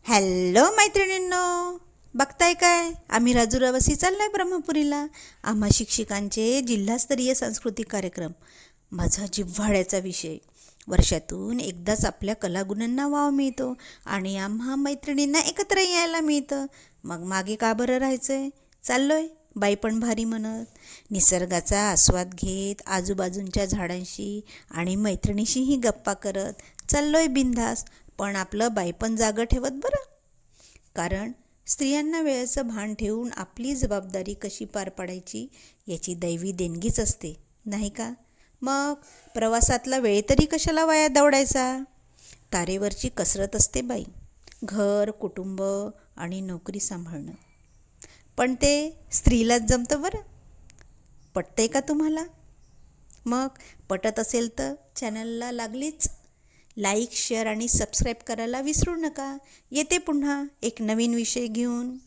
Hello मैत्रिणींनो, बघताय काय? आम्ही राजुरावसी चाललाय ब्रह्मपुरीला. आम्हा शिक्षिकांचे जिल्हास्तरीय सांस्कृतिक कार्यक्रम. माझा जिव्हाळ्याचा विषय. वर्षातून एकदाच आपल्या कलागुणांना वाव मिळतो आणि आम्हा मैत्रिणींना एकत्र यायला मिळतं. मग मागे का बरं राहायचंय? चाललोय बाई पण भारी म्हणत, निसर्गाचा आस्वाद घेत, आजूबाजूंच्या झाडांशी आणि मैत्रिणीशीही गप्पा करत चाललोय बिनधास. पण आपलं बाईपण जागं ठेवत बरं. कारण स्त्रियांना वेळेचं भान ठेवून आपली जबाबदारी कशी पार पाडायची याची दैवी देणगीच असते, नाही का? मग प्रवासातला वेळ तरी कशाला वाया दवडायचा? तारेवरची कसरत असते बाई, घर, कुटुंब आणि नोकरी सांभाळणं. पण ते स्त्रीलाच जमतं बरं. पटतंय का तुम्हाला? मग पटत असेल तर चॅनलला लागलीच लाईक, शेअर आणि सबस्क्राईब करायला विसरू नका. येते पुन्हा एक नवीन विषय घेऊन.